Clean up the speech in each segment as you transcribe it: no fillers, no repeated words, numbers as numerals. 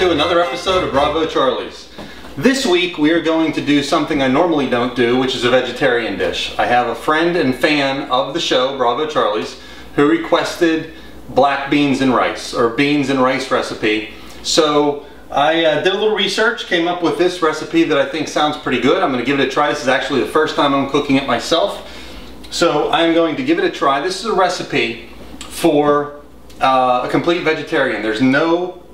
to another episode of Bravo Charlie's. This week we are going to do something I normally don't do, which is a vegetarian dish. I have a friend and fan of the show, Bravo Charlie's, who requested black beans and rice, or beans and rice recipe. So I did a little research, came up with this recipe that I think sounds pretty good. I'm going to give it a try. This is actually the first time I'm cooking it myself. So I'm going to give it a try. This is a recipe for a complete vegetarian. There's no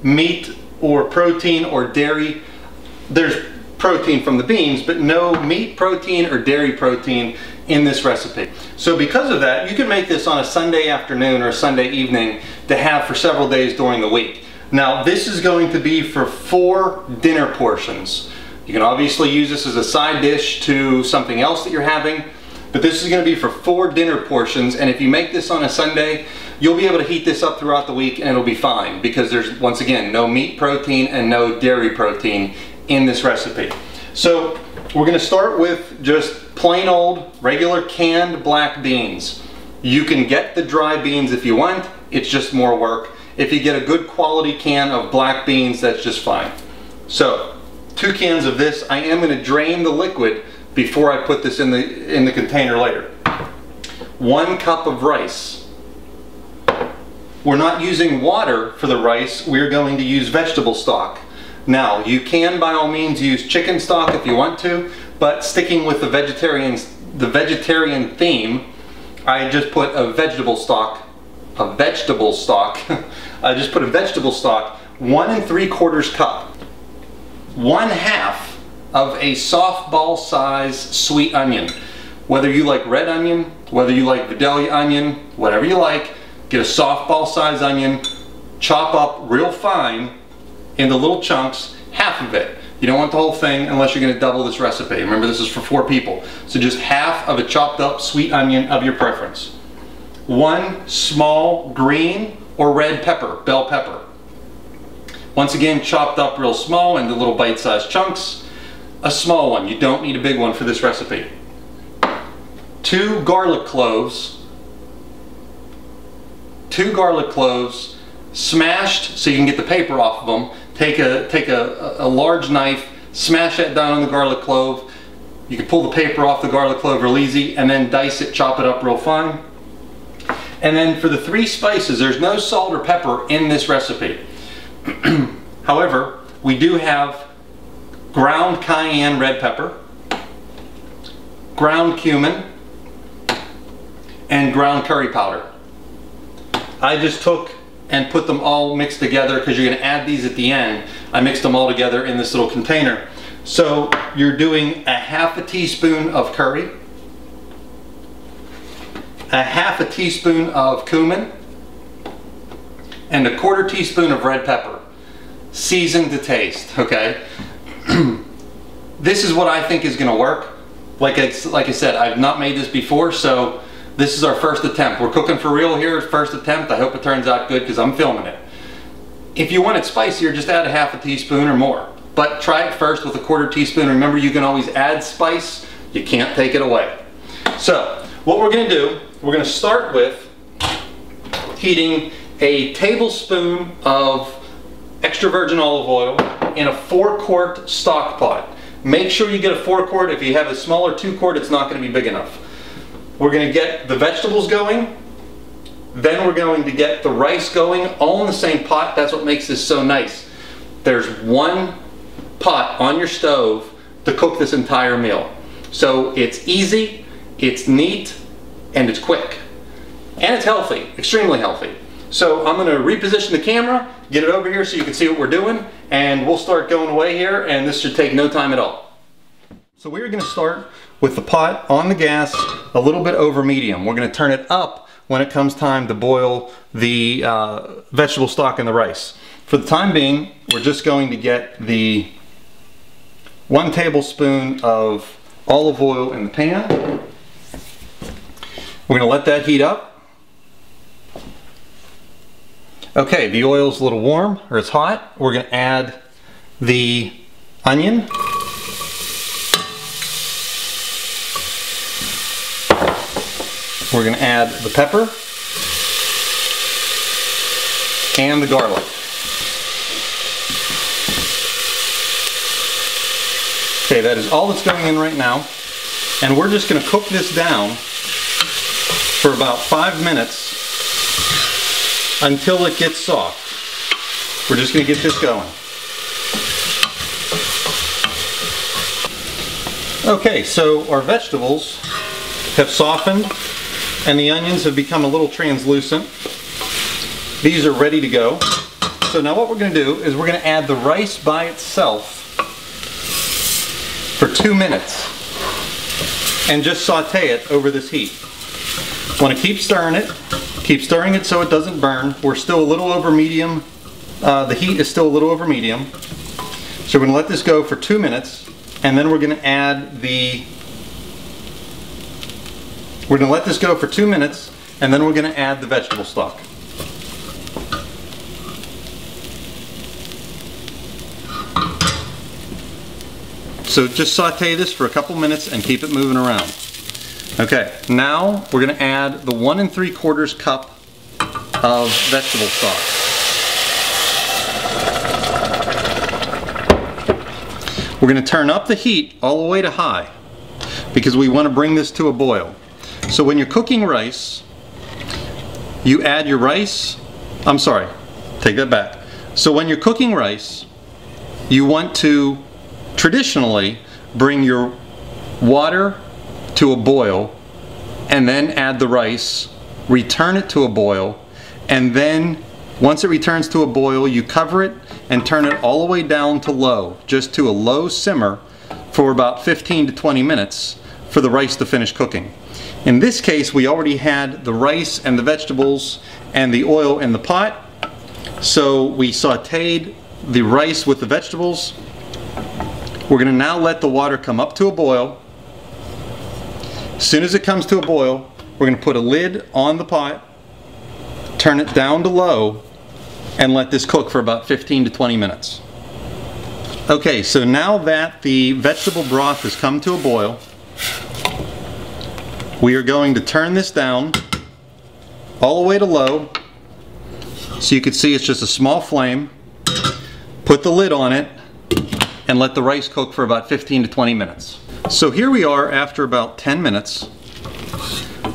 meat or protein or dairy. There's protein from the beans, but no meat protein or dairy protein in this recipe. So because of that, you can make this on a Sunday afternoon or a Sunday evening to have for several days during the week. Now this is going to be for 4 dinner portions. You can obviously use this as a side dish to something else that you're having, but this is going to be for 4 dinner portions, and if you make this on a Sunday, you'll be able to heat this up throughout the week and it'll be fine, because there's, once again, no meat protein and no dairy protein in this recipe. So we're going to start with just plain old regular canned black beans. You can get the dry beans if you want, it's just more work. If you get a good quality can of black beans, that's just fine. So 2 cans of this. I am going to drain the liquid before I put this in the container later. 1 cup of rice. We're not using water for the rice, we're going to use vegetable stock. Now, you can by all means use chicken stock if you want to, but sticking with the vegetarian theme, I just put a vegetable stock. I just put a vegetable stock, 1 3/4 cup. 1/2 of a softball size sweet onion. Whether you like red onion, whether you like Vidalia onion, whatever you like, get a softball size onion, chop up real fine into little chunks, 1/2 of it. You don't want the whole thing unless you're going to double this recipe. Remember, this is for 4 people. So just 1/2 of a chopped up sweet onion of your preference. 1 small green or red pepper, bell pepper. Once again, chopped up real small into little bite-sized chunks. A small one, you don't need a big one for this recipe. 2 garlic cloves. 2 garlic cloves smashed so you can get the paper off of them. Take a large knife, smash that down on the garlic clove. You can pull the paper off the garlic clove real easy, and then dice it, chop it up real fine. And then for the 3 spices, there's no salt or pepper in this recipe. However, we do have ground cayenne red pepper, ground cumin, and ground curry powder. I just took and put them all mixed together because you're going to add these at the end. I mixed them all together in this little container. So you're doing a 1/2 teaspoon of curry, a 1/2 teaspoon of cumin, and a 1/4 teaspoon of red pepper. Seasoned to taste, okay? This is what I think is going to work. Like I said, I've not made this before, so this is our first attempt. We're cooking for real here, first attempt. I hope it turns out good because I'm filming it. If you want it spicier, just add a 1/2 teaspoon or more. But try it first with a 1/4 teaspoon. Remember, you can always add spice. You can't take it away. So what we're going to do, we're going to start with heating a tablespoon of extra virgin olive oil in a 4-quart stock pot. Make sure you get a 4-quart. If you have a smaller 2-quart, it's not going to be big enough. We're going to get the vegetables going, then we're going to get the rice going, all in the same pot. That's what makes this so nice. There's 1 pot on your stove to cook this entire meal. So it's easy, it's neat, and it's quick. And it's healthy, extremely healthy. So I'm going to reposition the camera, get it over here so you can see what we're doing, and we'll start going away here, and this should take no time at all. So we're going to start with the pot on the gas a little bit over medium. We're going to turn it up when it comes time to boil the vegetable stock and the rice. For the time being, we're just going to get the 1 tablespoon of olive oil in the pan. We're going to let that heat up. Okay, the oil's a little warm, or it's hot. We're going to add the onion. We're going to add the pepper and the garlic. Okay, that is all that's going in right now. And we're just going to cook this down for about 5 minutes until it gets soft. We're just going to get this going. Okay, so our vegetables have softened and the onions have become a little translucent. These are ready to go. So now what we're going to do is we're going to add the rice by itself for 2 minutes and just saute it over this heat. Want to keep stirring it so it doesn't burn. We're still a little over medium. The heat is still a little over medium. So we're going to let this go for 2 minutes. And then we're going to add the... We're going to let this go for 2 minutes, and then we're going to add the vegetable stock. So just saute this for a couple minutes and keep it moving around. Okay, now we're going to add the 1 3/4 cup of vegetable stock. We're going to turn up the heat all the way to high because we want to bring this to a boil. So when you're cooking rice, you add your rice, I'm sorry, take that back. So when you're cooking rice, you want to traditionally bring your water to a boil and then add the rice, return it to a boil, and then once it returns to a boil, you cover it and turn it all the way down to low, just to a low simmer for about 15 to 20 minutes for the rice to finish cooking. In this case, we already had the rice and the vegetables and the oil in the pot, so we sauteed the rice with the vegetables. We're going to now let the water come up to a boil. As soon as it comes to a boil, we're going to put a lid on the pot, turn it down to low, and let this cook for about 15 to 20 minutes. Okay, so now that the vegetable broth has come to a boil, we are going to turn this down all the way to low. So you can see it's just a small flame. Put the lid on it and let the rice cook for about 15 to 20 minutes. So here we are after about 10 minutes.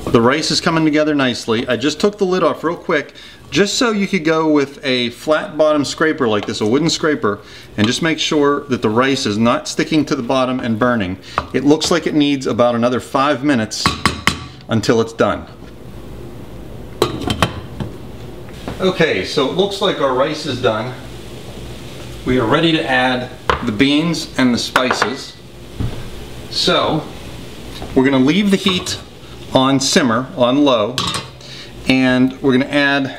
The rice is coming together nicely. I just took the lid off real quick just so you could go with a flat bottom scraper like this, a wooden scraper, and just make sure that the rice is not sticking to the bottom and burning. It looks like it needs about another 5 minutes until it's done. Okay, so it looks like our rice is done. We are ready to add the beans and the spices. So we're going to leave the heat on simmer, on low, and we're going to add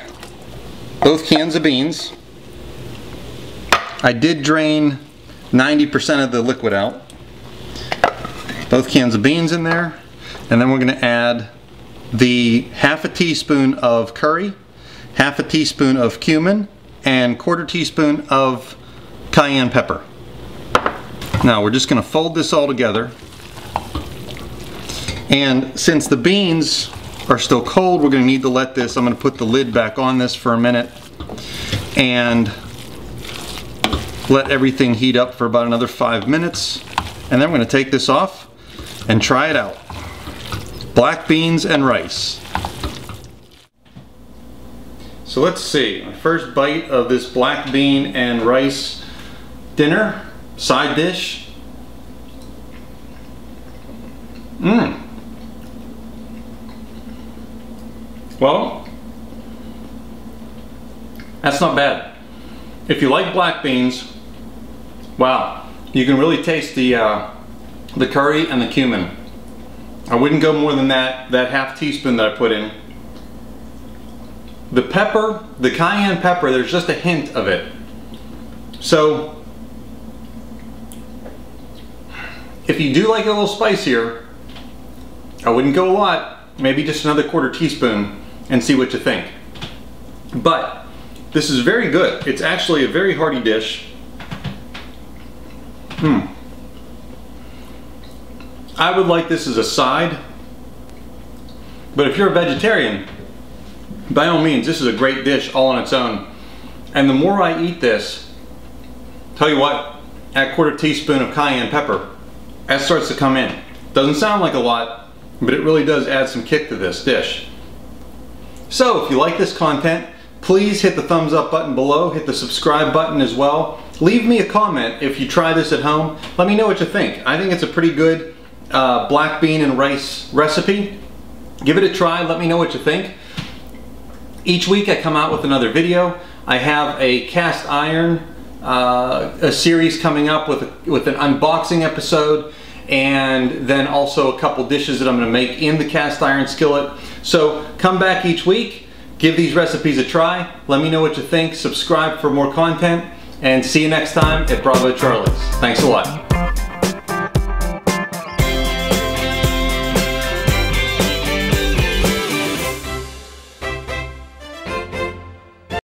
both cans of beans. I did drain 90% of the liquid out. Both cans of beans in there, and then we're going to add the half a teaspoon of curry, half a teaspoon of cumin, and 1/4 teaspoon of cayenne pepper. Now we're just going to fold this all together, and since the beans are still cold, we're going to need to let this, I'm going to put the lid back on this for a minute and let everything heat up for about another 5 minutes, and then we're going to take this off and try it out. Black beans and rice. So let's see, my first bite of this black bean and rice dinner, side dish. Well, that's not bad. If you like black beans, wow, you can really taste the curry and the cumin. I wouldn't go more than that half teaspoon that I put in. The pepper, the cayenne pepper, there's just a hint of it. So, if you do like it a little spicier, I wouldn't go a lot, maybe just another 1/4 teaspoon and see what you think. But this is very good. It's actually a very hearty dish. I would like this as a side, but if you're a vegetarian, by all means, this is a great dish all on its own. And the more I eat this, tell you what, add 1/4 teaspoon of cayenne pepper, that starts to come in. Doesn't sound like a lot, but it really does add some kick to this dish. So if you like this content, please hit the thumbs up button below, hit the subscribe button as well. Leave me a comment if you try this at home. Let me know what you think. I think it's a pretty good black bean and rice recipe. Give it a try, let me know what you think. Each week I come out with another video. I have a cast iron a series coming up with an unboxing episode, and then also a couple dishes that I'm going to make in the cast iron skillet. So come back each week, give these recipes a try, let me know what you think, subscribe for more content, and see you next time at Bravo Charlie's. Thanks a lot.